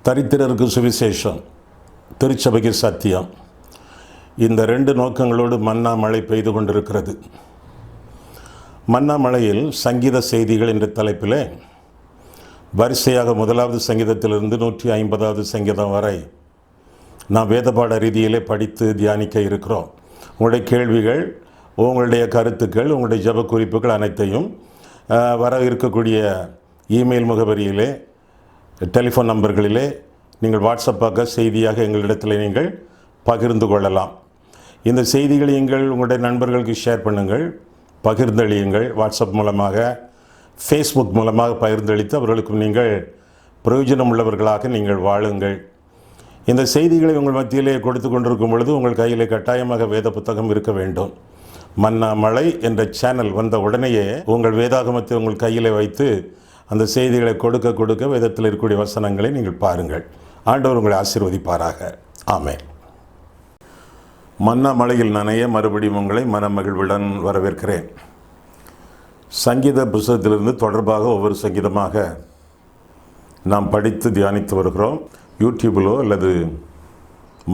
தரித்திரருக்கு சுவிசேஷம், திருச்சபைக்கு சத்தியம். இந்த ரெண்டு நோக்கங்களோடு மன்னா மழை பெய்து கொண்டிருக்கிறது. மன்னா மழையில் சங்கீத செய்திகள் என்ற தலைப்பில் வரிசையாக 1வது சங்கீதத்திலிருந்து 150வது சங்கீதம் வரை நாம் வேதபாட ரீதியிலே படித்து தியானிக்க இருக்கிறோம். உங்களுடைய கேள்விகள், உங்களுடைய கருத்துக்கள், உங்களுடைய ஜெப குறிப்புகள் அனைத்தையும் வர இருக்கக்கூடிய இமெயில் முகவரியிலே, டெலிஃபோன் நம்பர்களிலே நீங்கள் வாட்ஸ்அப்பாக செய்தியாக எங்களிடத்தில் நீங்கள் பகிர்ந்து கொள்ளலாம். இந்த செய்திகளை உங்களுடைய நண்பர்களுக்கு ஷேர் பண்ணுங்கள், பகிர்ந்தளியுங்கள். வாட்ஸ்அப் மூலமாக, ஃபேஸ்புக் மூலமாக பகிர்ந்தளித்து அவர்களுக்கும் நீங்கள் பிரயோஜனம் உள்ளவர்களாக நீங்கள் வாழுங்கள். இந்த செய்திகளை உங்கள் மத்தியிலே கொடுத்து கொண்டிருக்கும் பொழுது உங்கள் கையிலே கட்டாயமாக வேத புத்தகம் இருக்க வேண்டும். மன்னா மழை என்ற சேனல் வந்த உடனேயே உங்கள் வேதாகமத்தை உங்கள் கையிலே வைத்து அந்த செய்திகளை கொடுக்க வேதத்தில் இருக்கக்கூடிய வசனங்களை நீங்கள் பாருங்கள். ஆண்டவர் உங்களை ஆசீர்வதிப்பாராக. ஆமென். மன்னா மழையில் நனைய மறுபடியும் உங்களை மனமகிழ்வுடன் வரவேற்கிறேன். சங்கீத புத்தகத்திலிருந்து தொடர்பாக ஒவ்வொரு சங்கீதமாக நாம் படித்து தியானித்து வருகிறோம். யூடியூபிலோ அல்லது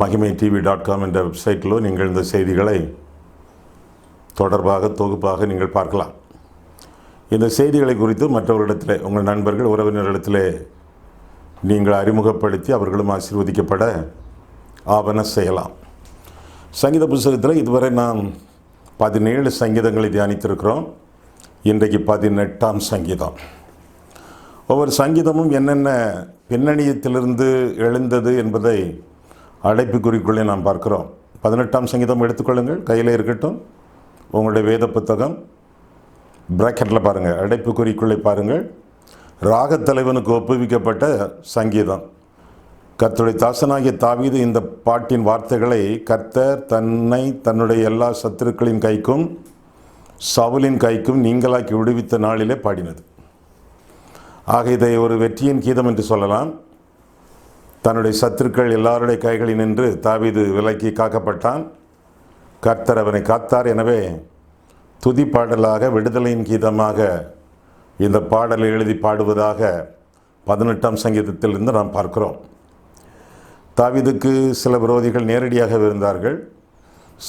மகிமை.tv.com என்ற வெப்சைட்டிலோ நீங்கள் இந்த செய்திகளை தொடர்பாக தொகுப்பாக நீங்கள் பார்க்கலாம். இந்த செய்திகளை குறித்து மற்றவர்களிடத்தில், உங்கள் நண்பர்கள், உறவினர்களிடத்தில் நீங்கள் அறிமுகப்படுத்தி அவர்களும் ஆசீர்வதிக்கப்பட ஆவன செய்யலாம். சங்கீத புத்தகத்தில் இதுவரை நாம் 17 சங்கீதங்களை தியானித்திருக்கிறோம். இன்றைக்கு 18ஆம் சங்கீதம். ஒவ்வொரு சங்கீதமும் என்னென்ன பின்னணியத்திலிருந்து எழுந்தது என்பதை அடைப்புக்குறிக்குள்ளே நாம் பார்க்கிறோம். 18ஆம் சங்கீதம் எடுத்துக்கொள்ளுங்கள், கையில் இருக்கட்டும். உங்களுடைய வேத புத்தகம் பிராக்கெட்டில் பாருங்கள், அடைப்புக்குறிக்குள்ளே பாருங்கள். ராகத்தலைவனுக்கு ஒப்புவிக்கப்பட்ட சங்கீதம். கர்த்தருடைய தாசனாகிய தாவீது இந்த பாட்டின் வார்த்தைகளை கர்த்தர் தன்னை தன்னுடைய எல்லா சத்துருக்களின் கைக்கும் சவுலின் கைக்கும் நீங்களாக்கி விடுவித்த நாளிலே பாடினது. ஆக இதை ஒரு வெற்றியின் கீதம் என்று சொல்லலாம். தன்னுடைய சத்துருக்கள் எல்லாருடைய கைகளில் நின்று தாவீது விலக்கி காக்கப்பட்டான். கர்த்தர் அவனை காத்தார். எனவே துதி பாடலாக, விடுதலையின் கீதமாக இந்த பாடலை எழுதி பாடுவதாக 18ஆம் சங்கீதத்திலிருந்து நாம் பார்க்கிறோம். தாவீதுக்கு சில விரோதிகள் நேரடியாக இருந்தார்கள்.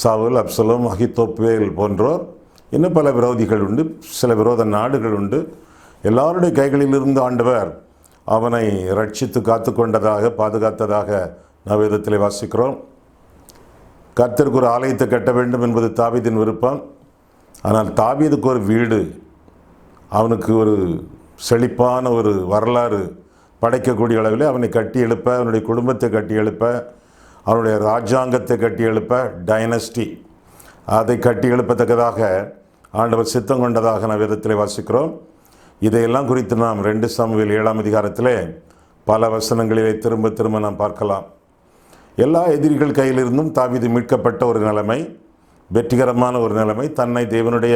சவுல், அப்சலோம், அகித்தோப்பேல் போன்றோர். இன்னும் பல விரோதிகள் உண்டு, சில விரோத நாடுகள் உண்டு. எல்லாருடைய கைகளிலிருந்து ஆண்டவர் அவனை ரட்சித்து காத்து கொண்டதாக, பாதுகாத்ததாக நவேதத்தில் வாசிக்கிறோம். கர்த்தருக்கு ஒரு ஆலயத்தை கட்ட வேண்டும் என்பது தாவீதின் விருப்பம். ஆனால் தாவீதுக்கு ஒரு வீடு, அவனுக்கு ஒரு செழிப்பான ஒரு வரலாறு படைக்கக்கூடிய அளவில் அவனை கட்டி எழுப்ப, அவனுடைய குடும்பத்தை கட்டி எழுப்ப, அவனுடைய ராஜாங்கத்தை கட்டி எழுப்ப, டைனஸ்டி அதை கட்டி எழுப்பத்தக்கதாக ஆண்டவர் சித்தம் கொண்டதாக நான் வேதத்தில் வாசிக்கிறோம். இதையெல்லாம் குறித்து நாம் 2 சாமுவேல் 7ஆம் அதிகாரத்திலே பல வசனங்களிலே திரும்ப திரும்ப நாம் பார்க்கலாம். எல்லா எதிரிகள் கையிலிருந்தும் தாவீது மீட்கப்பட்ட ஒரு நிலைமை, வெற்றிகரமான ஒரு நிலைமை. தன்னை தேவனுடைய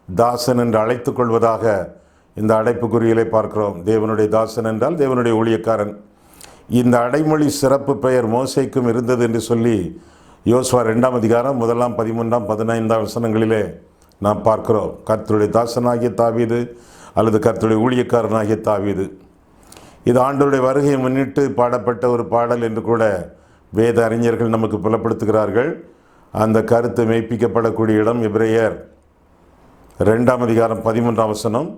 தாசன் என்று அழைத்து கொள்வதாக இந்த அடைப்புக்குறியிலே பார்க்கிறோம். தேவனுடைய தாசன் என்றால் தேவனுடைய ஊழியக்காரன். இந்த அடைமொழி சிறப்பு பெயர் மோசேக்கும் இருந்தது என்று சொல்லி யோசுவா 2ஆம் அதிகாரம் 1, 13, 15 வசனங்களிலே நாம் பார்க்கிறோம். கர்த்தருடைய தாசனாகிய தாவீது அல்லது கர்த்தருடைய ஊழியக்காரனாகிய தாவீது. இது ஆண்டவருடைய வருகையை முன்னிட்டு பாடப்பட்ட ஒரு பாடல் என்று கூட வேத அறிஞர்கள் நமக்கு புலப்படுத்துகிறார்கள். அந்த கருத்து மெய்ப்பிக்கப்படக்கூடிய இடம் எபிரேயர் 2ஆம் அதிகாரம் 13ஆம் வசனம்.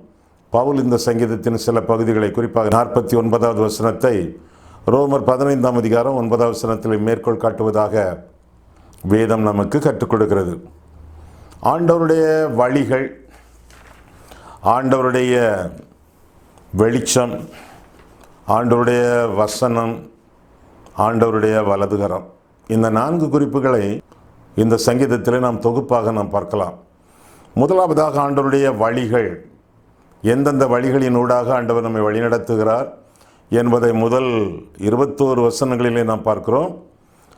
பவுல் இந்த சங்கீதத்தின் சில பகுதிகளை, குறிப்பாக 49வது வசனத்தை ரோமர் 15ஆம் அதிகாரம் 9வது வசனத்தில் மேற்கோள் காட்டுவதாக வேதம் நமக்கு கற்றுக் கொடுக்கிறது. ஆண்டவருடைய வழிகள், ஆண்டவருடைய வெளிச்சம், ஆண்டவருடைய வசனம், ஆண்டவருடைய வலதுகரம், இந்த 4 குறிப்புகளை இந்த சங்கீதத்தில் நாம் தொகுப்பாக நாம் பார்க்கலாம். முதலாவதாக ஆண்டவருடைய வழிகள். எந்தெந்த வழிகளின் ஊடாக ஆண்டவர் நம்மை வழிநடத்துகிறார் என்பதை முதல் 21 வசனங்களிலே நாம் பார்க்கிறோம்.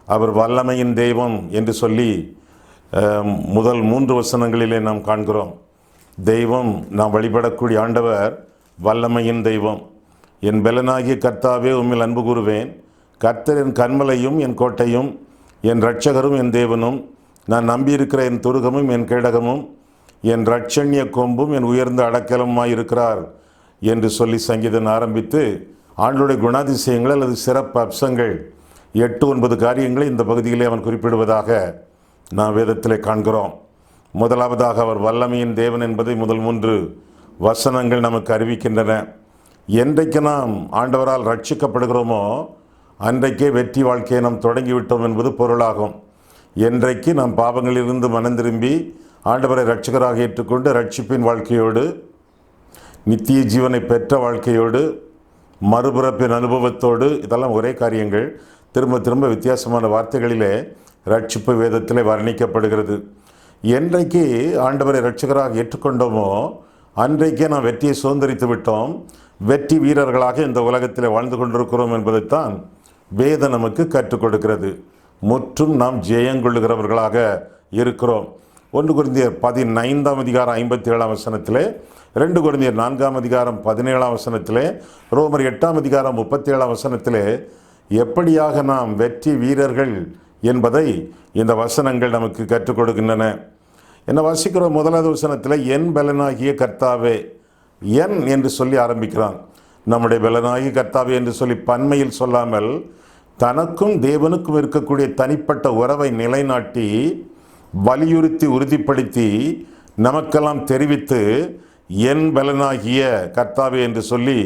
அவர் வல்லமையின் தெய்வம் என்று சொல்லி முதல் 3 வசனங்களிலே நாம் காண்கிறோம். தெய்வம், நாம் வழிபடக்கூடிய ஆண்டவர் வல்லமையின் தெய்வம். என் பெலனாகிய கர்த்தாவே, உம்மில் அன்பு கூறுவேன். கர்த்தர் என் கன்மலையும் என் கோட்டையும் என் இரட்சகரும் என் தேவனும் நான் நம்பியிருக்கிற என் துருகமும் என் கேடகமும் என் இரட்சண்ய கொம்பும் என் உயர்ந்த அடைக்கலமாய் இருக்கிறார் என்று சொல்லி சங்கீதன் ஆரம்பித்து ஆண்டவருடைய குணாதிசயங்கள் அல்லது சிறப்பு அம்சங்கள் 8-9 காரியங்களை இந்த பகுதியிலே அவன் குறிப்பிடுவதாக நாம் வேதத்திலே காண்கிறோம். முதலாவதாக அவர் வல்லமையின் தேவன் என்பதை முதல் 3 வசனங்கள் நமக்கு அறிவிக்கின்றன. என்றைக்கு நாம் ஆண்டவரால் ரட்சிக்கப்படுகிறோமோ அன்றைக்கே வெற்றி வாழ்க்கையை நாம் தொடங்கிவிட்டோம் என்பது பொருளாகும். என்றைக்கு நாம் பாவங்களிலிருந்து மனம் திரும்பி ஆண்டவரை இரட்சகராக ஏற்றுக்கொண்டு ரட்சிப்பின் வாழ்க்கையோடு நித்திய ஜீவனை பெற்ற வாழ்க்கையோடு மறுபிறப்பின் அனுபவத்தோடு, இதெல்லாம் ஒரே காரியங்கள், திரும்ப திரும்ப வித்தியாசமான வார்த்தைகளிலே ரட்சிப்பு வேதத்திலே வர்ணிக்கப்படுகிறது. என்றைக்கு ஆண்டவரை இரட்சகராக ஏற்றுக்கொண்டோமோ அன்றைக்கே நாம் வெற்றியை சுதந்திரித்து விட்டோம், வெற்றி வீரர்களாக இந்த உலகத்தில் வாழ்ந்து கொண்டிருக்கிறோம் என்பதைத்தான் வேதம் நமக்கு கற்றுக் கொடுக்கிறது. முற்றும் நாம் ஜெயங்கொள்ளுகிறவர்களாக இருக்கிறோம். 1 கொரிந்தியர் 15 அதிகாரம் 57 வசனத்திலே, 2 கொரிந்தியர் 4 அதிகாரம் 17 வசனத்திலே, ரோமர் 8 அதிகாரம் 37 வசனத்திலே எப்படியாக நாம் வெற்றி வீரர்கள் என்பதை இந்த வசனங்கள் நமக்கு கற்றுக் கொடுக்கின்றன. என்ன வாசிக்கிறோம்? முதலாவது வசனத்தில் என் பலனாகிய கர்த்தாவே, என் என்று சொல்லி ஆரம்பிக்கிறான். நம்முடைய பலனாகிய கர்த்தாவே என்று சொல்லி பன்மையில் சொல்லாமல் தனக்கும் தேவனுக்கும் இருக்கக்கூடிய தனிப்பட்ட உறவை நிலைநாட்டி வலியுறுத்தி உறுதிப்படுத்தி நமக்கெல்லாம் தெரிவித்து என் பலனாகிய கர்த்தாவே என்று சொல்லி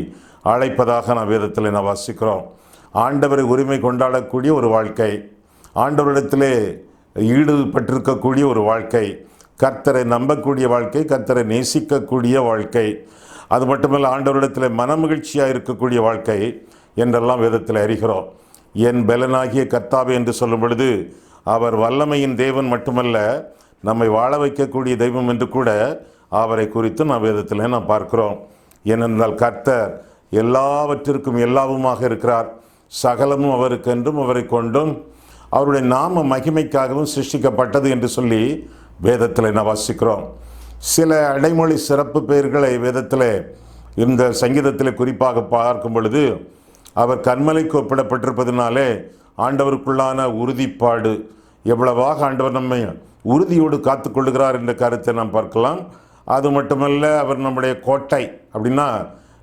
அழைப்பதாக நாம் வேதத்தில் நாம் வாசிக்கிறோம். ஆண்டவரை உரிமை கொண்டாடக்கூடிய ஒரு வாழ்க்கை, ஆண்டவரிடத்திலே ஈடுபட்டிருக்கக்கூடிய ஒரு வாழ்க்கை, கர்த்தரை நம்பக்கூடிய வாழ்க்கை, கர்த்தரை நேசிக்கக்கூடிய வாழ்க்கை, அது மட்டுமல்ல ஆண்டவரிடத்தில் மனமகிழ்ச்சியாக இருக்கக்கூடிய வாழ்க்கை என்றெல்லாம் வேதத்தில் அறிகிறோம். என் பலனாகிய கர்த்தாவே என்று சொல்லும் பொழுது அவர் வல்லமையின் தேவன் மட்டுமல்ல, நம்மை வாழ வைக்கக்கூடிய தெய்வம் என்று கூட அவரை குறித்து நாம் வேதத்தில் நாம் பார்க்கிறோம். ஏனென்றால் கர்த்தர் எல்லாவற்றிற்கும் எல்லாவுமாக இருக்கிறார். சகலமும் அவருக்கென்றும் அவரை கொண்டும் அவருடைய நாம மகிமைக்காகவும் சிருஷ்டிக்கப்பட்டது என்று சொல்லி வேதத்தில் நாம் வாசிக்கிறோம். சில அடைமொழி சிறப்பு பெயர்களை வேதத்தில் இந்த சங்கீதத்தில் குறிப்பாக பார்க்கும் பொழுது அவர் கன்மலைக்கு ஒப்பிடப்பட்டிருப்பதனாலே ஆண்டவருக்குள்ளான உறுதிப்பாடு, எவ்வளவாக ஆண்டவர் நம்மை உறுதியோடு காத்து கொள்ளுகிறார் என்ற கருத்தை நாம் பார்க்கலாம். அது மட்டுமல்ல, அவர் நம்முடைய கோட்டை, அப்படின்னா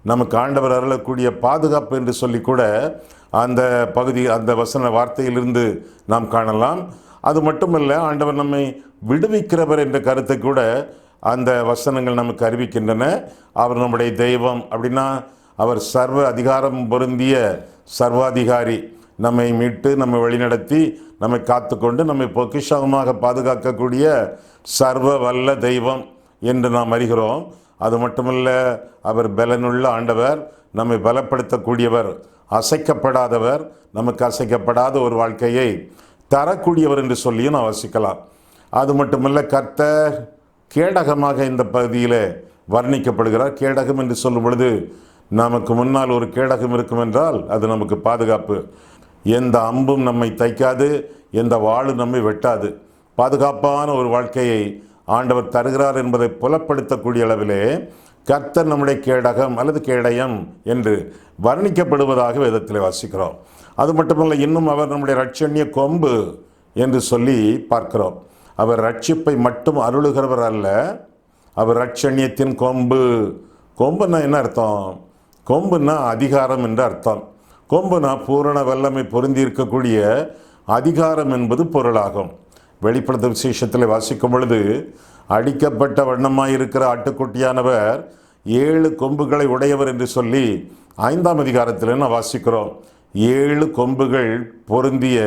நமக்கு ஆண்டவர் அருளக்கூடிய பாதுகாப்பு என்று சொல்லி கூட அந்த பகுதி, அந்த வசன வார்த்தையிலிருந்து நாம் காணலாம். அது மட்டுமல்ல, ஆண்டவர் நம்மை விடுவிக்கிறவர் என்ற கருத்தை கூட அந்த வசனங்கள் நமக்கு அறிவிக்கின்றன. அவர் நம்முடைய தெய்வம், அப்படின்னா அவர் சர்வ அதிகாரம் பொருந்திய சர்வாதிகாரி, நம்மை மீட்டு நம்மை வழிநடத்தி நம்மை காத்துக்கொண்டு நம்மை பொக்கிஷமாக பாதுகாக்கக்கூடிய சர்வ வல்ல தெய்வம் என்று நாம் அறிகிறோம். அது மட்டுமல்ல, அவர் பலனுள்ள ஆண்டவர், நம்மை பலப்படுத்தக்கூடியவர், அசைக்கப்படாதவர், நமக்கு அசைக்கப்படாத ஒரு வாழ்க்கையை தரக்கூடியவர் என்று சொல்லியும் நாம் வசிக்கலாம். அது மட்டுமல்ல, கர்த்தர் கேடகமாக இந்த பகுதியில் வர்ணிக்கப்படுகிறார். கேடகம் என்று சொல்லும் பொழுது நமக்கு முன்னால் ஒரு கேடகம் இருக்கும் என்றால் அது நமக்கு பாதுகாப்பு. எந்த அம்பும் நம்மை தைக்காது, எந்த வாளும் நம்மை வெட்டாது. பாதுகாப்பான ஒரு வாழ்க்கையை ஆண்டவர் தருகிறார் என்பதை புலப்படுத்தக்கூடிய அளவிலே கர்த்தர் நம்முடைய கேடகம் அல்லது கேடயம் என்று வர்ணிக்கப்படுவதாக வேதத்தில் வாசிக்கிறோம். அது மட்டுமல்ல, இன்னும் அவர் நம்முடைய இரட்சண்ய கொம்பு என்று சொல்லி பார்க்கிறோம். அவர் ரட்சிப்பை மட்டும் அருளுகிறவர் அல்ல, அவர் இரட்சண்யத்தின் கொம்பு. கொம்புன்னா என்ன அர்த்தம்? கொம்புன்னா அதிகாரம் என்று அர்த்தம். கொம்புனா பூரண வல்லமை பொருந்தி இருக்கக்கூடிய அதிகாரம் என்பது பொருளாகும். வெளிப்படுத்த விசேஷத்தில் வாசிக்கும் பொழுது அடிக்கப்பட்ட வண்ணமாயிருக்கிற ஆட்டுக்குட்டியானவர் 7 கொம்புகளை உடையவர் என்று சொல்லி 5ஆம் அதிகாரத்தில் நான் வாசிக்கிறோம். 7 கொம்புகள் பொருந்திய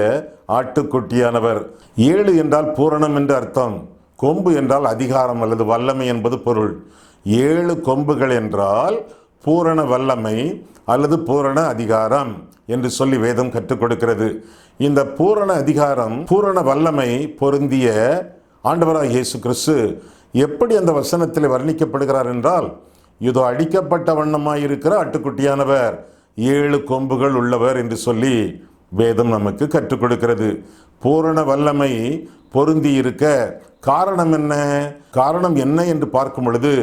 ஆட்டுக்குட்டியானவர். 7 என்றால் பூரணம் என்று அர்த்தம். கொம்பு என்றால் அதிகாரம் அல்லது வல்லமை என்பது பொருள். 7 கொம்புகள் என்றால் பூரண வல்லமை அல்லது பூரண அதிகாரம் என்று சொல்லி வேதம் கற்றுக் கொடுக்கிறது. இந்த பூரண அதிகாரம், பூரண வல்லமை பொருந்திய ஆண்டவராக இயேசு கிறிஸ்து எப்படி அந்த வசனத்தில் வர்ணிக்கப்படுகிறார் என்றால், இதோ அடிக்கப்பட்ட வண்ணமாயிருக்கிற ஆட்டுக்குட்டியானவர் 7 கொம்புகள் உள்ளவர் என்று சொல்லி வேதம் நமக்கு கற்றுக் கொடுக்கிறது. பூரண வல்லமை பொருந்தி இருக்க காரணம் என்ன? காரணம் என்ன என்று பார்க்கும் பொழுது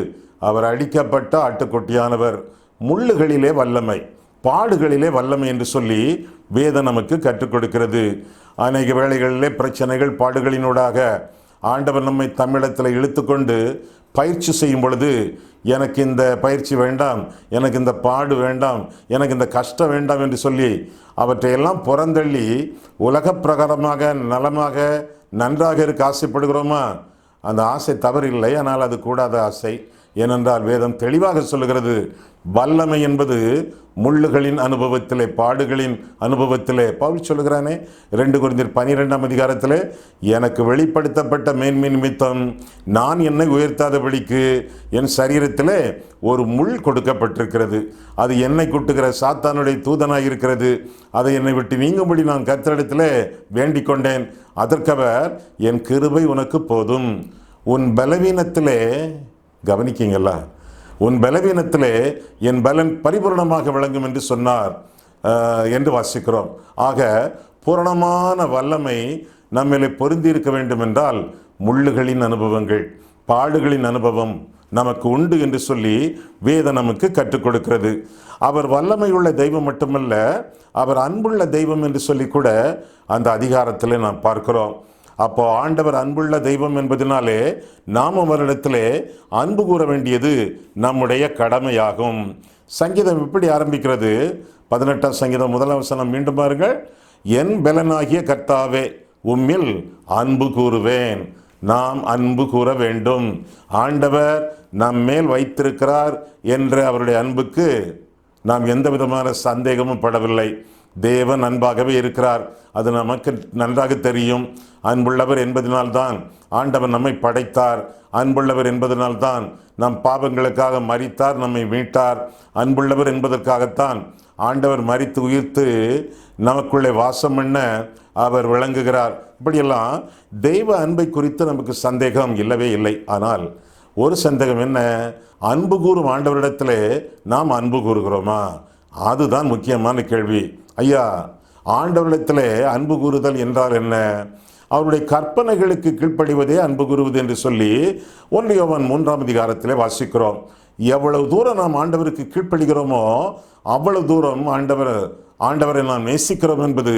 அவர் அடிக்கப்பட்ட ஆட்டுக்குட்டியானவர், முள்ளுகளிலே வல்லமை, பாடுகளிலே வல்லமை என்று சொல்லி வேதம் நமக்கு கற்றுக் கொடுக்கிறது. அநேக வேளைகளிலே பிரச்சனைகள் பாடுகளினூடாக ஆண்டவர் நம்மை தமிழத்தில் இழுத்துக்கொண்டு பயிற்சி செய்யும் பொழுது, எனக்கு இந்த பயிற்சி வேண்டாம், எனக்கு இந்த பாடு வேண்டாம், எனக்கு இந்த கஷ்டம் வேண்டாம் என்று சொல்லி அவற்றையெல்லாம் புறந்தள்ளி உலக பிரகாரமாக நலமாக நன்றாக இருக்க ஆசைப்படுகிறோமா? அந்த ஆசை தவறில்லை, ஆனால் அது கூடாத ஆசை. ஏனென்றால் வேதம் தெளிவாக சொல்லுகிறது, வல்லமை என்பது முள்ளுகளின் அனுபவத்திலே, பாடுகளின் அனுபவத்திலே. பவுல் சொல்லுகிறானே 2 கொரிந்தியர் 12 எனக்கு வெளிப்படுத்தப்பட்ட மேன்மை நிமித்தம் நான் என்னை உயர்த்தாதபடிக்கு என் சரீரத்திலே ஒரு முள் கொடுக்கப்பட்டிருக்கிறது. அது என்னை குட்டுகிற சாத்தானுடைய தூதனாக இருக்கிறது. அதை என்னை விட்டு நீங்கும்படி நான் கர்த்தரிடத்திலே வேண்டிக் கொண்டேன். அதற்கவர், என் கிருபை உனக்கு போதும், உன் பலவீனத்திலே, கவனிக்கீங்களா, உன் பலவீனத்திலே என் பலன் பரிபூர்ணமாக விளங்கும் என்று சொன்னார் என்று வாசிக்கிறோம். ஆக பூரணமான வல்லமை நம்மிலே பொருந்தி இருக்க வேண்டும் என்றால் முள்ளுகளின் அனுபவங்கள், பாடுகளின் அனுபவம் நமக்கு உண்டு என்று சொல்லி வேதம் நமக்கு கற்றுக் கொடுக்கிறது. அவர் வல்லமை உள்ள தெய்வம் மட்டுமல்ல, அவர் அன்புள்ள தெய்வம் என்று சொல்லி கூட அந்த அதிகாரத்தில் நாம் பார்க்கிறோம். அப்போ ஆண்டவர் அன்புள்ள தெய்வம் என்பதனாலே நாம் அவரிடத்திலே அன்பு கூற வேண்டியது நம்முடைய கடமையாகும். சங்கீதம் இப்படி ஆரம்பிக்கிறது, 18ஆம் சங்கீதம் 1ஆம் வசனம் மீண்டும் பாருங்கள். என் பலனாகிய கர்த்தாவே, உம்மில் அன்பு கூறுவேன். நாம் அன்பு கூற வேண்டும். ஆண்டவர் நம் மேல் வைத்திருக்கிறார் என்ற அவருடைய அன்புக்கு நாம் எந்த விதமான சந்தேகமும் படவில்லை. தேவன் அன்பாகவே இருக்கிறார், அது நமக்கு நன்றாக தெரியும். அன்புள்ளவர் என்பதனால்தான் ஆண்டவர் நம்மை படைத்தார். அன்புள்ளவர் என்பதனால்தான் நம் பாவங்களுக்காக மரித்தார், நம்மை மீட்டார். அன்புள்ளவர் என்பதற்காகத்தான் ஆண்டவர் மரித்து உயிர்த்து நமக்குள்ளே வாசம் பண்ண அவர் விளங்குகிறார். இப்படியெல்லாம் தெய்வ அன்பை குறித்து நமக்கு சந்தேகம் இல்லவே இல்லை. ஆனால் ஒரு சந்தேகம் என்ன? அன்பு கூறும் ஆண்டவரிடத்திலே நாம் அன்பு கூறுகிறோமா? அதுதான் முக்கியமான கேள்வி. ஐயா, ஆண்டவரிடத்திலே அன்பு கூறுதல் என்றால் என்ன? அவருடைய கற்பனைகளுக்கு கீழ்ப்படிவதே அன்பு கூறுவது என்று சொல்லி 1 யோவான் 3ஆம் அதிகாரத்திலே வாசிக்கிறோம். எவ்வளவு தூரம் நாம் ஆண்டவருக்கு கீழ்ப்படுகிறோமோ அவ்வளவு தூரம் ஆண்டவரை நாம் நேசிக்கிறோம் என்பது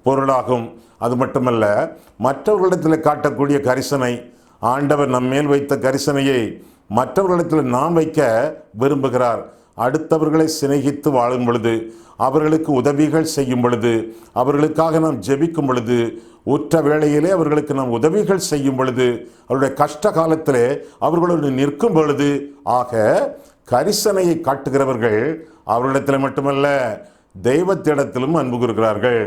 பொருளாகும். அது மட்டுமல்ல, மற்றவர்களிடத்தில் காட்டக்கூடிய கரிசனை, ஆண்டவர் நம் மேல் வைத்த கரிசனையை மற்றவர்களிடத்தில் நாம் வைக்க விரும்புகிறார். அடுத்தவர்களை சிநேகித்து வாழும் பொழுது, அவர்களுக்கு உதவிகள் செய்யும் பொழுது, அவர்களுக்காக நாம் ஜெபிக்கும் பொழுது, உற்ற வேளையிலே அவர்களுக்கு நாம் உதவிகள் செய்யும் பொழுது, அவருடைய கஷ்ட காலத்திலே அவர்களோடு நிற்கும் பொழுது, ஆக கரிசனையை காட்டுகிறவர்கள் அவர்களிடத்தில் மட்டுமல்ல தெய்வத்திடத்திலும் அன்பு கூறுகிறார்கள்.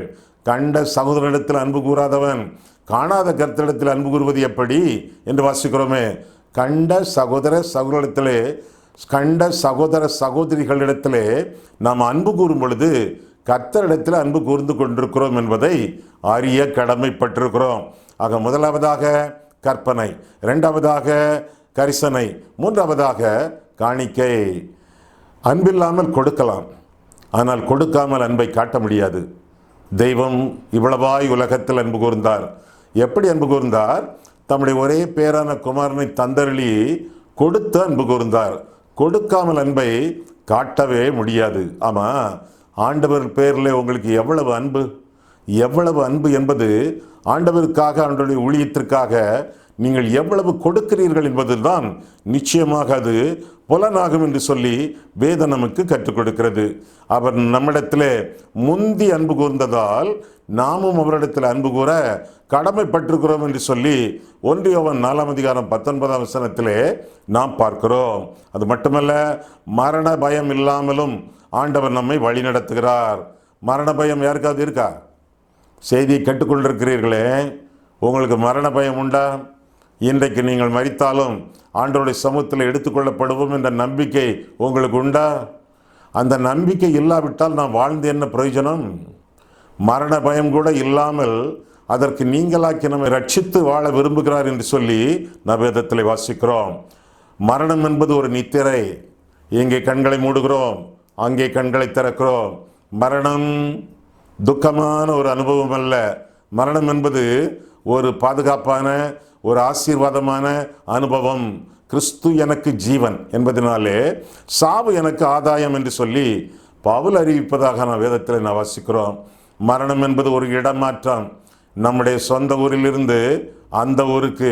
கண்ட சகோதரனிடத்தில் அன்பு கூறாதவன் காணாத கர்த்தரிடத்தில் அன்பு கூறுவது எப்படி என்று வாசிக்கிறோமே. கண்ட சகோதர சகோதரிகளிடத்திலே நாம் அன்பு கூறும் பொழுது கர்த்தரிடத்தில் அன்பு கூர்ந்து கொண்டிருக்கிறோம் என்பதை அறிய கடமைப்பட்டிருக்கிறோம். ஆக முதலாவதாக கற்பனை, 2ஆவதாக கரிசனை, 3ஆவதாக காணிக்கை. அன்பில்லாமல் கொடுக்கலாம், ஆனால் கொடுக்காமல் அன்பை காட்ட முடியாது. தெய்வம் இவ்வளவாய் உலகத்தில் அன்பு கூர்ந்தார். எப்படி அன்பு கூர்ந்தார்? தம்முடைய ஒரே பேரான குமாரனை தந்தருளி கொடுத்து அன்பு கூர்ந்தார். கொடுக்காமல் அன்பை காட்டவே முடியாது. ஆமாம், ஆண்டவர் பேரில் உங்களுக்கு எவ்வளவு அன்பு என்பது ஆண்டவருக்காக, ஆண்டவருடைய ஊழியத்திற்காக நீங்கள் எவ்வளவு கொடுக்கிறீர்கள் என்பதுதான் நிச்சயமாக அது புலனாகும் என்று சொல்லி வேதம் நமக்கு கற்றுக் கொடுக்கிறது. அவர் நம்மிடத்திலே முந்தி அன்பு கூர்ந்ததால் நாமும் அவரிடத்தில் அன்பு கூற கடமைப்பட்டிருக்கிறோம் என்று சொல்லி 1 யோவான் 4ஆம் அதிகாரம் 19ஆம் வசனத்திலே நாம் பார்க்கிறோம். அது மட்டுமல்ல, மரண பயம் இல்லாமலும் ஆண்டவர் நம்மை வழி நடத்துகிறார். மரண பயம் யாருக்காவது இருக்கா? செய்தியை கேட்டுக்கொண்டிருக்கிறீர்களே, உங்களுக்கு மரண பயம் உண்டா? இன்றைக்கு நீங்கள் மரித்தாலும் ஆண்டவருடைய சமூகத்தில் எடுத்துக்கொள்ளப்படுவோம் என்ற நம்பிக்கை உங்களுக்கு உண்டா? அந்த நம்பிக்கை இல்லாவிட்டால் நாம் வாழ்ந்து என்ன பிரயோஜனம்? மரண பயம் கூட இல்லாமல் அதற்கு நீங்களாக்கி நம்மை ரட்சித்து வாழ விரும்புகிறார் என்று சொல்லி வேதத்தில் வாசிக்கிறோம். மரணம் என்பது ஒரு நித்திரை. எங்கே கண்களை மூடுகிறோம், அங்கே கண்களை திறக்கிறோம். மரணம் துக்கமான ஒரு அனுபவம் அல்ல. மரணம் என்பது ஒரு பாதுகாப்பான, ஒரு ஆசீர்வாதமான அனுபவம். கிறிஸ்து எனக்கு ஜீவன் என்பதனாலே சாவு எனக்கு ஆதாயம் என்று சொல்லி பவுல் அறிவிப்பதாக வேதத்தில் வாசிக்கிறோம். மரணம் என்பது ஒரு இடமாற்றம். நம்முடைய சொந்த ஊரிலிருந்து அந்த ஊருக்கு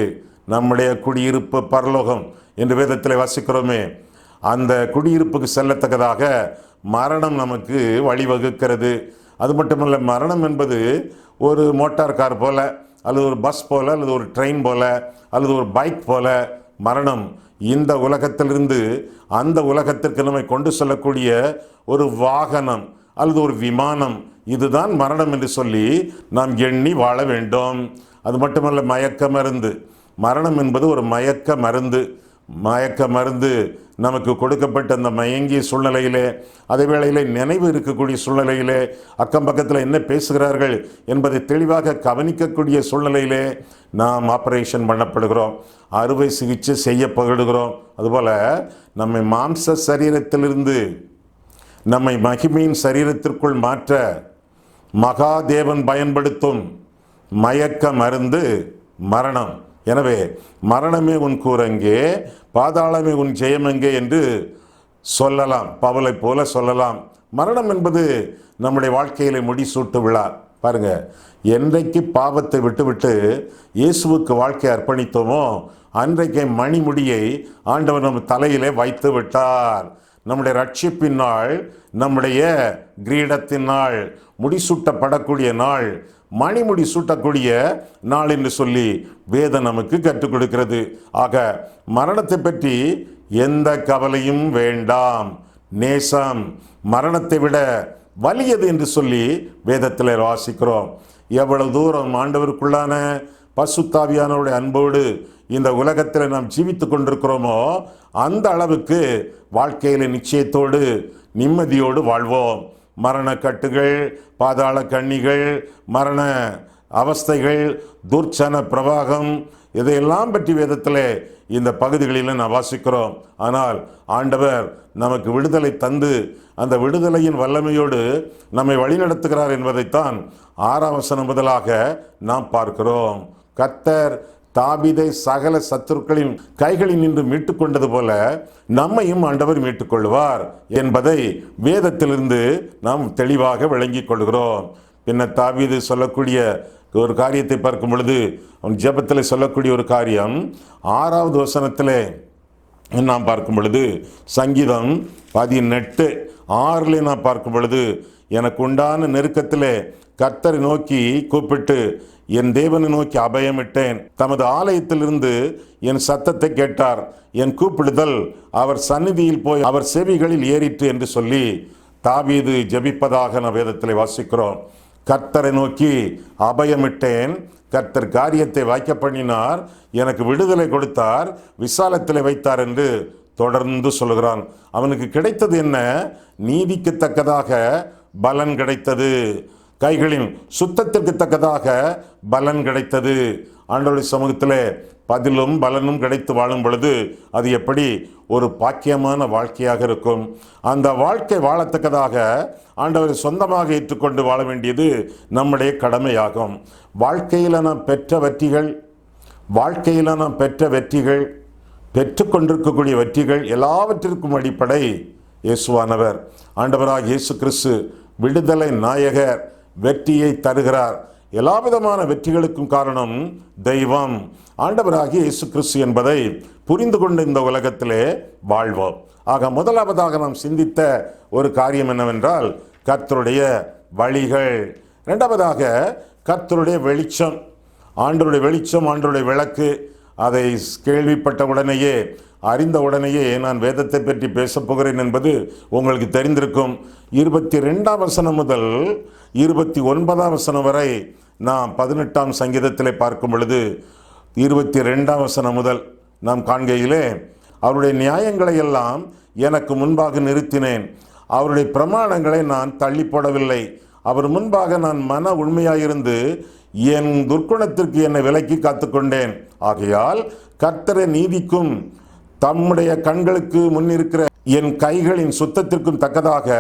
நம்முடைய குடியிருப்பு பரலோகம் என்று வேதத்தில் வாசிக்கிறோமே, அந்த குடியிருப்புக்கு செல்லத்தக்கதாக மரணம் நமக்கு வழிவகுக்கிறது. அது மட்டுமல்ல, மரணம் என்பது ஒரு மோட்டார் கார் போல, அல்லது ஒரு பஸ் போல, அல்லது ஒரு ட்ரெயின் போல, அல்லது ஒரு பைக் போல மரணம் இந்த உலகத்திலிருந்து அந்த உலகத்திற்கு நம்மை கொண்டு செல்லக்கூடிய ஒரு வாகனம் அல்லது ஒரு விமானம். இதுதான் மரணம் என்று சொல்லி நாம் எண்ணி வாழ வேண்டும். அது மட்டுமல்ல, மயக்க மருந்து. மரணம் என்பது ஒரு மயக்க மருந்து. மயக்க மருந்து நமக்கு கொடுக்கப்பட்ட அந்த மயங்கிய சூழ்நிலையிலே, அதே வேளையிலே நினைவு இருக்கக்கூடிய சூழ்நிலையிலே, அக்கம் பக்கத்தில் என்ன பேசுகிறார்கள் என்பதை தெளிவாக கவனிக்கக்கூடிய சூழ்நிலையிலே நாம் ஆப்ரேஷன் பண்ணப்படுகிறோம், அறுவை சிகிச்சை செய்யப்படுகிறோம். அதுபோல் நம்மை மாம்ச சரீரத்திலிருந்து நம்மை மகிமையின் சரீரத்திற்குள் மாற்ற மகாதேவன் பயன்படுத்தும் மயக்க மருந்து மரணம். எனவே மரணமே உன் கூரங்கே, பாதாளமே உன் ஜெயமெங்கே என்று சொல்லலாம், பவுலை போல சொல்லலாம். மரணம் என்பது நம்முடைய வாழ்க்கையிலே முடிசூட்டு விழா. பாருங்க, என்றைக்கு பாவத்தை விட்டுவிட்டு இயேசுவுக்கு வாழ்க்கை அர்ப்பணித்தோமோ அன்றைக்கே மணிமுடியை ஆண்டவர் நம் தலையிலே வைத்து விட்டார். நம்முடைய ரட்சிப்பின் நாள், நம்முடைய கிரீடத்தின் நாள், முடிசூட்டப்படக்கூடிய நாள், மணிமுடி சூட்டக்கூடிய நாள் என்று சொல்லி வேதம் நமக்கு கற்றுக் கொடுக்கிறது. ஆக மரணத்தை பற்றி எந்த கவலையும் வேண்டாம். நேசம் மரணத்தை விட வலியது என்று சொல்லி வேதத்தில் வாசிக்கிறோம். எவ்வளவு தூரம் ஆண்டவருக்குள்ளான பசுத்தாவியானவருடைய அன்போடு இந்த உலகத்தில் நாம் ஜீவித்து கொண்டிருக்கிறோமோ அந்த அளவுக்கு வாழ்க்கையில நிச்சயத்தோடு நிம்மதியோடு வாழ்வோம். மரண கட்டுகள், பாதாள கண்ணிகள், மரண அவஸ்தைகள், துர்ச்சன பிரவாகம், இதையெல்லாம் பற்றி வேதத்தில் இந்த பகுதிகளில் நாம் வாசிக்கிறோம். ஆனால் ஆண்டவர் நமக்கு விடுதலை தந்து அந்த விடுதலையின் வல்லமையோடு நம்மை வழிநடத்துகிறார் என்பதைத்தான் 6ஆம் வசனம் முதலாக நாம் பார்க்கிறோம். கர்த்தர் தாவீதை சகல சத்துருக்களின் கைகளில் நின்று மீட்டுக் கொண்டது போல நம்மையும் ஆண்டவர் மீட்டுக் கொள்வார் என்பதை வேதத்திலிருந்து நாம் தெளிவாக விளங்கிக் கொள்கிறோம். பின்ன தாவீது சொல்லக்கூடிய ஒரு காரியத்தை பார்க்கும் பொழுது, அவன் ஜெபத்தில் சொல்லக்கூடிய ஒரு காரியம் 6வது வசனத்திலே நாம் பார்க்கும் பொழுது, சங்கீதம் 18:6 நாம் பார்க்கும் பொழுது, எனக்கு உண்டான நெருக்கத்திலே கர்த்தரை நோக்கி கூப்பிட்டு என் தேவனை நோக்கி அபயமிட்டேன். தமது ஆலயத்திலிருந்து என் சத்தத்தை கேட்டார். என் கூப்பிடுதல் அவர் சந்நிதியில் போய் அவர் செவிகளில் ஏறிற்று என்று சொல்லி தாவீது ஜெபிப்பதாக நாம் வேதத்தில் வாசிக்கிறோம். கர்த்தரை நோக்கி அபயமிட்டேன், கர்த்தர் காரியத்தை வாய்க்க பண்ணினார், எனக்கு விடுதலை கொடுத்தார், விசாலத்தில் வைத்தார் என்று தொடர்ந்து சொல்கிறான். அவனுக்கு கிடைத்தது என்ன? நீதிக்கு தக்கதாக பலன் கிடைத்தது, கைகளின் சுத்தத்திற்கு தக்கதாக பலன் கிடைத்தது. ஆண்டவருடைய சமூகத்திலே பதிலும் பலனும் கிடைத்து வாழும் பொழுது அது எப்படி ஒரு பாக்கியமான வாழ்க்கையாக இருக்கும். அந்த வாழ்க்கை வாழத்தக்கதாக ஆண்டவரை சொந்தமாக ஏற்றுக்கொண்டு வாழ வேண்டியது நம்முடைய கடமையாகும். வாழ்க்கையில் நாம் பெற்ற வெற்றிகள் பெற்றுக்கொண்டிருக்கக்கூடிய வெற்றிகள் எல்லாவற்றிற்கும் அடிப்படை இயேசுவானவர். ஆண்டவராக இயேசு கிறிஸ்து விடுதலை நாயகர், வெற்றியை தருகிறார். எல்லா விதமான வெற்றிகளுக்கும் காரணம் தெய்வம், ஆண்டவராகிய இயேசு கிறிஸ்து என்பதை புரிந்து கொண்டு இந்த உலகத்திலே வாழ்வோம். ஆக முதலாவதாக நாம் சிந்தித்த ஒரு காரியம் என்னவென்றால் கர்த்தருடைய வழிகள். இரண்டாவதாக கர்த்தருடைய வெளிச்சம். ஆண்டவருடைய வெளிச்சம், ஆண்டவருடைய விளக்கு. அதை கேள்விப்பட்ட உடனேயே, அறிந்த உடனேயே நான் வேதத்தை பற்றி பேசப் போகிறேன் என்பது உங்களுக்கு தெரிந்திருக்கும். 22ஆம் வசனம் முதல் 29ஆம் வசனம் வரை நாம் 18ஆம் சங்கீதத்திலே பார்க்கும் பொழுது 22ஆம் வசனம் முதல் நாம் காண்கையிலே, அவருடைய நியாயங்களை எல்லாம் எனக்கு முன்பாக நிறுத்தினேன், அவருடைய பிரமாணங்களை நான் தள்ளி போடவில்லை, அவர் முன்பாக நான் மன உண்மையாயிருந்து என் துர்க்குணத்திற்கு என்னை விலக்கி காத்துக்கொண்டேன். ஆகையால் கர்த்தரை நீதிக்கும் தம்முடைய கண்களுக்கு முன்னிருக்கிற என் கைகளின் சுத்தத்திற்கும் தக்கதாக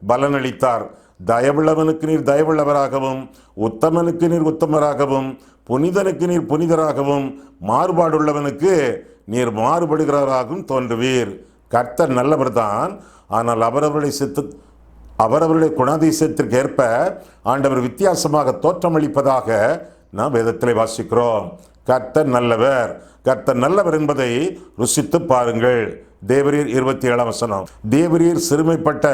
பலனளித்தார். தயவுள்ளவனுக்கு நீர் தயவுள்ளவராகவும், உத்தமனுக்கு நீர் உத்தமராகவும், புனிதனுக்கு நீர் புனிதராகவும், மாறுபாடுள்ளவனுக்கு நீர் மாறுபடுகிறவராகவும் தோன்றுவீர். கர்த்தர் நல்லவர் தான், ஆனால் அவரவருடைய குணாதிசயத்திற்கு ஏற்ப ஆண்டவர் வித்தியாசமாக தோற்றமளிப்பதாக நாம் வேதத்திலே வாசிக்கிறோம். கர்த்தர் நல்லவர், கர்த்தர் நல்லவர் என்பதை ருசித்து பாருங்கள். தேவரீர் 27 வசனம். தேவரீர் சிறுமைப்பட்ட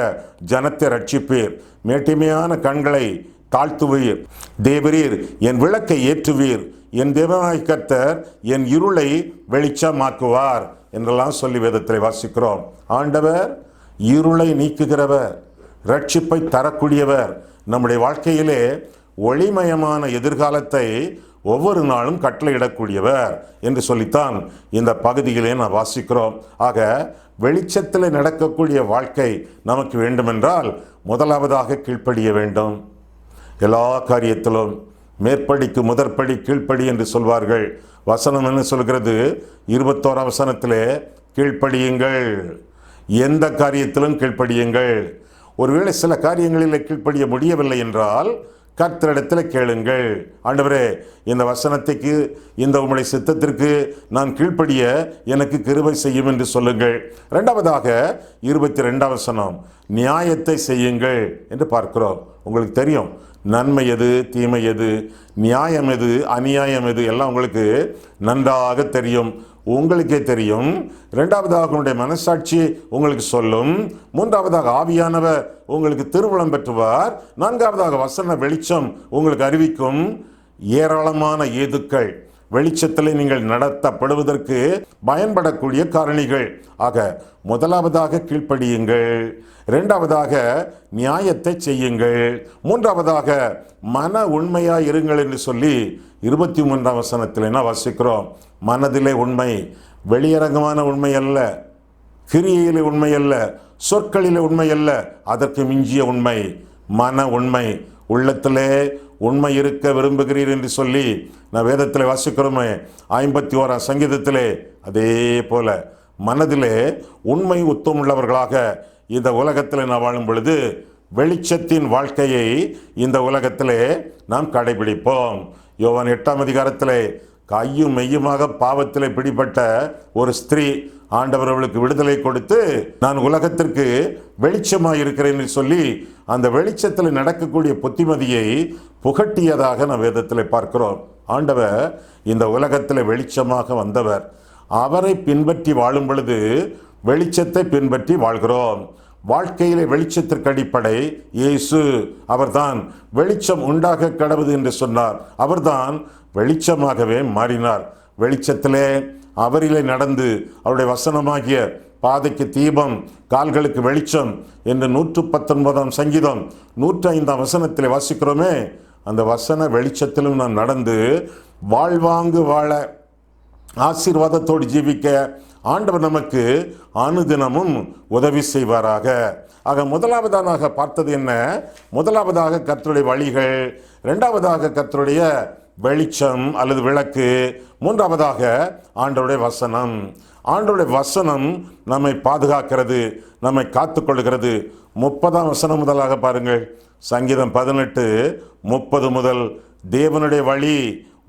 ஜனத்தை ரட்சிப்பீர், மேட்டிமையான கண்களை தாழ்த்துவீர். தேவரீர் என் விளக்கை ஏற்றுவீர், என் தேவனாய் கர்த்தர் என் இருளை வெளிச்சமாக்குவார் என்றெல்லாம் சொல்லி வேதத்தில் வாசிக்கிறோம். ஆண்டவர் இருளை நீக்குகிறவர், ரட்சிப்பை தரக்கூடியவர். நம்முடைய வாழ்க்கையிலே ஒளிமயமான எதிர்காலத்தை ஒவ்வொரு நாளும் கட்டளையிடக்கூடியவர் என்று சொல்லித்தான் இந்த பகுதியிலே நான் வாசிக்கிறோம். ஆக வெளிச்சத்தில் நடக்கக்கூடிய வாழ்க்கை நமக்கு வேண்டுமென்றால் முதலாவதாக கீழ்ப்படிய வேண்டும். எல்லா காரியத்திலும் மேற்படிக்கு முதற்படி கீழ்ப்படி என்று சொல்வார்கள். வசனம் என்ன சொல்கிறது? 21 வசனத்திலே கீழ்ப்படியுங்கள், எந்த காரியத்திலும் கீழ்ப்படியுங்கள். ஒருவேளை சில காரியங்களில் கீழ்ப்படிய முடியவில்லை என்றால் கர்த்தரிடத்தில் கேளுங்கள். ஆண்டவரே, இந்த வசனத்துக்கு, இந்த உம்முடைய சித்தத்திற்கு நான் கீழ்ப்படிய எனக்கு கிருபை செய்யும் என்று சொல்லுங்கள். இரண்டாவதாக 22 வசனம், நியாயத்தை செய்யுங்கள் என்று பார்க்கிறோம். உங்களுக்கு தெரியும் நன்மை எது, தீமை எது, நியாயம் எது, அநியாயம் எது, எல்லாம் உங்களுக்கு நன்றாக தெரியும், உங்களுக்கே தெரியும். இரண்டாவதாக உங்களுடைய மனசாட்சி உங்களுக்கு சொல்லும். மூன்றாவதாக ஆவியானவர் உங்களுக்கு திருவுளம் பெற்றுவார். நான்காவதாக வசன வெளிச்சம் உங்களுக்கு அறிவிக்கும். ஏராளமான ஏதுக்கள் வெளிச்சத்தில் நீங்கள் நடத்தப்படுவதற்கு பயன்படக்கூடிய காரணிகள். ஆக முதலாவதாக கீழ்ப்படியுங்கள், இரண்டாவதாக நியாயத்தை செய்யுங்கள், மூன்றாவதாக மன உண்மையாய் இருங்கள் என்று சொல்லி 23 வசனத்தில் என்ன வாசிக்கிறோம்? மனதிலே உண்மை, வெளியரங்கமான உண்மை அல்ல, கிரியையிலே உண்மை அல்ல, சொற்களிலே உண்மை அல்ல, அதற்கு மிஞ்சிய உண்மை மன உண்மை. உள்ளத்திலே உண்மை இருக்க விரும்புகிறீர் என்று சொல்லி நான் வேதத்தில் வாசிக்கிறோமே 51 சங்கீதத்திலே. அதே போல மனதிலே உண்மை உத்தமுள்ளவர்களாக இந்த உலகத்தில் நான் வாழும் பொழுது வெளிச்சத்தின் வாழ்க்கையை இந்த உலகத்திலே நாம் கடைபிடிப்போம். யோவான் 8 அதிகாரத்திலே கையும் மெய்யுமாக பாவத்திலே பிடிபட்ட ஒரு ஸ்திரீ, ஆண்டவர் அவளுக்கு விடுதலை கொடுத்து நான் உலகத்திற்கு வெளிச்சமாக இருக்கிறேன் என்று சொல்லி அந்த வெளிச்சத்தில் நடக்கக்கூடிய புத்திமதியை புகட்டியதாக நான் வேதத்தில் பார்க்கிறோம். ஆண்டவர் இந்த உலகத்தில் வெளிச்சமாக வந்தவர். அவரை பின்பற்றி வாழும் பொழுது வெளிச்சத்தை பின்பற்றி வாழ்கிறோம். வாழ்க்கையிலே வெளிச்சத்திற்கு அடிப்படை இயேசு. அவர்தான் வெளிச்சம் உண்டாக கடவுது என்று சொன்னார். அவர்தான் வெளிச்சமாகவே மாறினார். வெளிச்சத்திலே அவரிலே நடந்து அவருடைய வசனமாகிய பாதைக்கு தீபம், கால்களுக்கு வெளிச்சம் என்று 119 சங்கீதம் 105 வசனத்தில் வாசிக்கிறோமே. அந்த வசன வெளிச்சத்திலும் நாம் நடந்து வாழ்வாங்கு வாழ, ஆசீர்வாதத்தோடு ஜீவிக்க ஆண்டவர் நமக்கு அனுதினமும் உதவி செய்வாராக. ஆக முதலாவதாக பார்த்தது என்ன? முதலாவதாக கர்த்தருடைய வழிகள், இரண்டாவதாக கர்த்தருடைய வெளிச்சம் அல்லது விளக்கு, மூன்றாவதாக ஆண்டவருடைய வசனம். ஆண்டவருடைய வசனம் நம்மை பாதுகாக்கிறது, நம்மை காத்துக்கொள்கிறது. 30 வசனம் முதலாக பாருங்கள். சங்கீதம் 18:30 முதல், தேவனுடைய வழி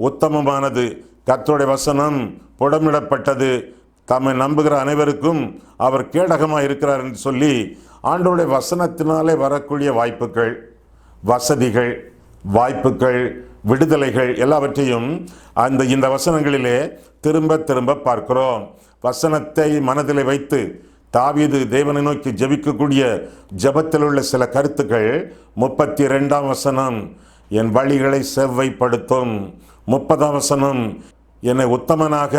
உத்தமமானது, கர்த்தருடைய வசனம் புடமிடப்பட்டது, தம்மை நம்புகிற அனைவருக்கும் அவர் கேடகமாக இருக்கிறார் என்று சொல்லி ஆண்டவருடைய வசனத்தினாலே வரக்கூடிய வாய்ப்புகள், வசதிகள், வாய்ப்புகள், விடுதலைகள் எல்லாவற்றையும் இந்த வசனங்களிலே திரும்ப திரும்ப பார்க்கிறோம். வசனத்தை மனதிலே வைத்து தாவீது தேவனை நோக்கி ஜெபிக்கக்கூடிய ஜெபத்தில் உள்ள சில கருத்துக்கள். 32 வசனம், என் வழிகளை செவ்வைப்படுத்தும். 30 வசனம், என்னை உத்தமனாக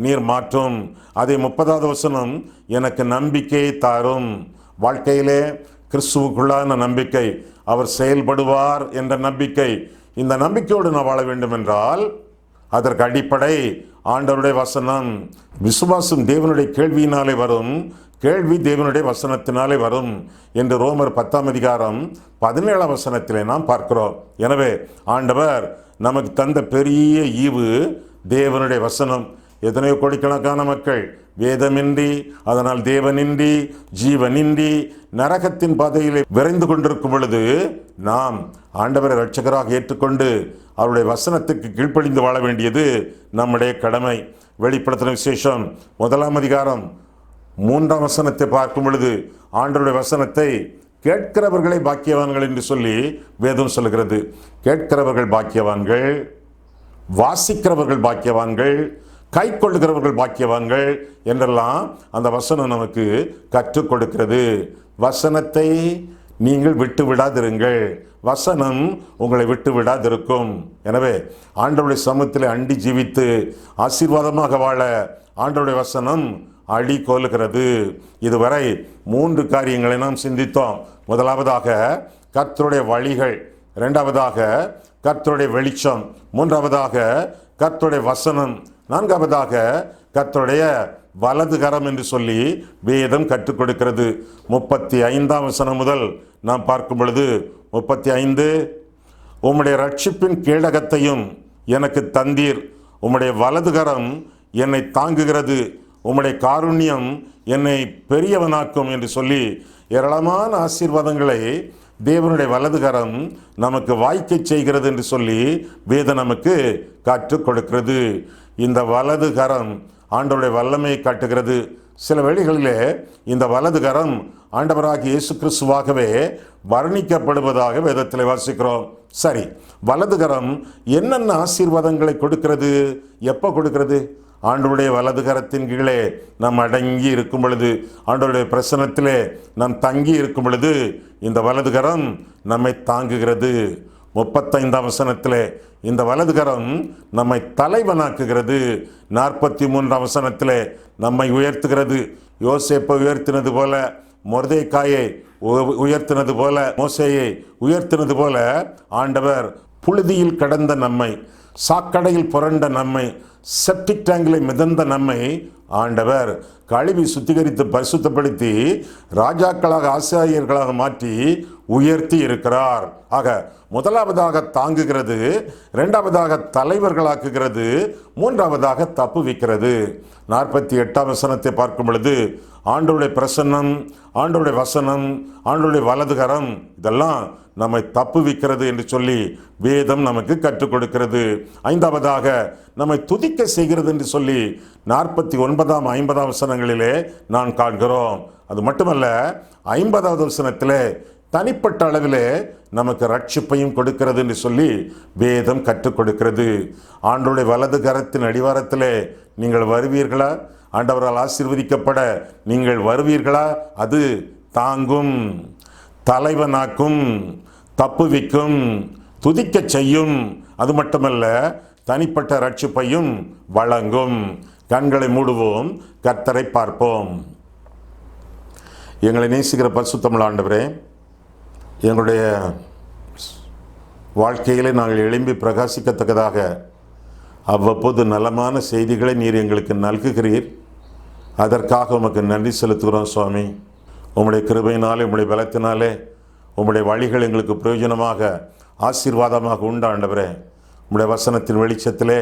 நீர் மாற்றும். அதே 30வது வசனம், எனக்கு நம்பிக்கையை தாரும். வாழ்க்கையிலே கிறிஸ்துவுக்குள்ளான நம்பிக்கை, அவர் செயல்படுவார் என்ற நம்பிக்கை. இந்த நம்பிக்கையோடு நான் வாழ வேண்டும் என்றால் அதற்கு அடிப்படை ஆண்டவருடைய வசனம். விசுவாசம் தேவனுடைய கேள்வியினாலே வரும், கேள்வி தேவனுடைய வசனத்தினாலே வரும் என்று ரோமர் 10 அதிகாரம் 17 வசனத்திலே நாம் பார்க்கிறோம். எனவே ஆண்டவர் நமக்கு தந்த பெரிய ஈவு தேவனுடைய வசனம். எத்தனையோ கோடிக்கணக்கான மக்கள் வேதமின்றி, அதனால் தேவனின்றி, ஜீவனின்றி நரகத்தின் பாதையிலே விரைந்து கொண்டிருக்கும் பொழுது நாம் ஆண்டவரை இரட்சகராக ஏற்றுக்கொண்டு அவருடைய வசனத்துக்கு கீழ்ப்படிந்து வாழ வேண்டியது நம்முடைய கடமை. வெளிப்படுத்தின விசேஷம் 1 அதிகாரம் 3 வசனத்தை பார்க்கும் பொழுது ஆண்டவருடைய வசனத்தை கேட்கிறவர்களை பாக்கியவான்கள் என்று சொல்லி வேதம் சொல்கிறது. கேட்கிறவர்கள் பாக்கியவான்கள், வாசிக்கிறவர்கள் பாக்கியவான்கள், கை கொள்ளுகிறவர்கள் பாக்கியவான்கள் என்றெல்லாம் அந்த வசனம் நமக்கு கற்றுக் கொடுக்கிறது. வசனத்தை நீங்கள் விட்டு விடாதிருங்கள், வசனம் உங்களை விட்டு விடாதிருக்கும். எனவே ஆண்டவருடைய சமூகத்தில் அண்டி ஜீவித்து ஆசீர்வாதமாக வாழ ஆண்டவருடைய வசனம் அடி கோலுகிறது. இதுவரை 3 காரியங்களை நாம் சிந்தித்தோம். முதலாவதாக கர்த்தருடைய வழிகள், இரண்டாவதாக கர்த்தருடைய வெளிச்சம், மூன்றாவதாக கர்த்தருடைய வசனம், நான்காவதாக கர்த்தருடைய வலது கரம் என்று சொல்லி வேதம் கற்றுக் கொடுக்கிறது. 35ஆம் வசனம் முதல் நாம் பார்க்கும் பொழுது 35, உம்முடைய ரட்சிப்பின் கேடகத்தையும் எனக்கு தந்தீர், உம்முடைய வலது கரம் என்னை தாங்குகிறது, உம்முடைய காருண்யம் என்னை பெரியவனாக்கும் என்று சொல்லி ஏராளமான ஆசீர்வாதங்களை தேவனுடைய வலதுகரம் நமக்கு வாய்க்க செய்கிறது என்று சொல்லி வேதம் நமக்கு கற்றுக் கொடுக்கிறது. இந்த வலதுகரம் ஆண்டவருடைய வல்லமையை காட்டுகிறது. சில வேளைகளிலே இந்த வலதுகரம் ஆண்டவராகிய இயேசு கிறிஸ்துவாகவே வர்ணிக்கப்படுவதாக வேதத்தில் வாசிக்கிறோம். சரி, வலதுகரம் என்னென்ன ஆசீர்வாதங்களை கொடுக்கிறது? எப்போ கொடுக்கிறது? ஆண்டவருடைய வலதுகரத்தின் கீழே நாம் அடங்கி இருக்கும் பொழுது, ஆண்டவருடைய பிரசன்னத்திலே நாம் தங்கி இருக்கும் பொழுது இந்த வலதுகரம் நம்மை தாங்குகிறது. 35ஆம் வசனத்திலே இந்த வலதுகரம் நம்மை தலைவனாக்குகிறது. 43ஆம் வசனத்திலே நம்மை உயர்த்துகிறது. யோசேப்பை உயர்த்தினது போல, மொர்தெக்காயை உயர்த்தினது போல, மோசேயை உயர்த்தினது போல ஆண்டவர் புழுதியில் கடந்த நம்மை, சாக்கடையில் புரண்ட நம்மை, செப்டிக் டேங்கில் மிதந்த நம்மை ஆண்டவர் கழுவி சுத்திகரித்து பரிசுத்தப்படுத்தி ராஜாக்களாக, ஆசாரியர்களாக மாற்றி உயர்த்தி இருக்கிறார். ஆக முதலாவதாக தாங்குகிறது, இரண்டாவதாக தலைவர்களாக்குகிறது, மூன்றாவதாக தப்புவிக்கிறது. 48ஆம் வசனத்தை பார்க்கும் பொழுது ஆண்டவருடைய பிரசன்னம், ஆண்டவருடைய வசனம், ஆண்டவருடைய வலதுகரம் இதெல்லாம் நம்மை தப்புவிக்கிறது என்று சொல்லி வேதம் நமக்கு கற்றுக் கொடுக்கிறது. ஐந்தாவதாக நம்மை துதிக்க செய்கிறது என்று சொல்லி 49ஆம் 50ஆம் வசனங்களிலே நான் காண்கிறோம். அது மட்டுமல்ல, 50ஆவது வசனத்திலே தனிப்பட்ட அளவிலே நமக்கு ரட்சிப்பையும் கொடுக்கிறது என்று சொல்லி வேதம் கற்றுக் கொடுக்கிறது. ஆண்டவருடைய வலது கரத்தின் அடிவாரத்திலே நீங்கள் வருவீர்களா? ஆண்டவரால் ஆசீர்வதிக்கப்பட நீங்கள் வருவீர்களா? அது தாங்கும், தலைவனாக்கும், தப்புவிக்கும், துதிக்க செய்யும். அது மட்டுமல்ல, தனிப்பட்ட ரட்சிப்பையும் வழங்கும். கண்களை மூடுவோம், கர்த்தரை பார்ப்போம். எங்களை நேசிக்கிற பரிசுத்தமுள்ள ஆண்டவரே, எங்களுடைய வாழ்க்கையிலே நாங்கள் எழும்பி பிரகாசிக்கத்தக்கதாக அவ்வப்போது நலமான செய்திகளை நீர் எங்களுக்கு நல்குகிறீர். அதற்காக உமக்கு நன்றி செலுத்துகிறோம் சுவாமி. உம்முடைய கிருபையினாலே, உம்முடைய பலத்தினாலே உம்முடைய வழிகள் எங்களுக்கு பிரயோஜனமாக, ஆசீர்வாதமாக உண்டு ஆண்டவரே. உம்முடைய வசனத்தின் வெளிச்சத்திலே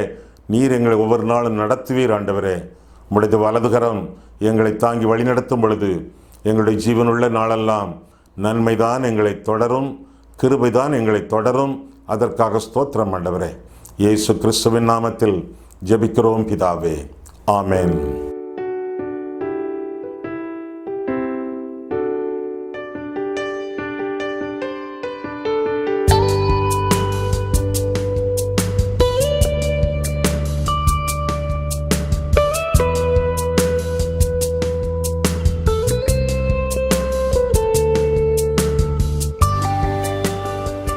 நீர் எங்களை ஒவ்வொரு நாளும் நடத்துவீர் ஆண்டவரே. உம்முடைய வலதுகரம் எங்களை தாங்கி வழிநடத்தும் பொழுது எங்களுடைய ஜீவனுள்ள நாளெல்லாம் நன்மைதான் எங்களை தொடரும், கிருபைதான் எங்களை தொடரும். அதற்காக ஸ்தோத்திரம் ஆண்டவரே. இயேசு கிறிஸ்துவின் நாமத்தில் ஜெபிக்கிறோம் பிதாவே, ஆமென்.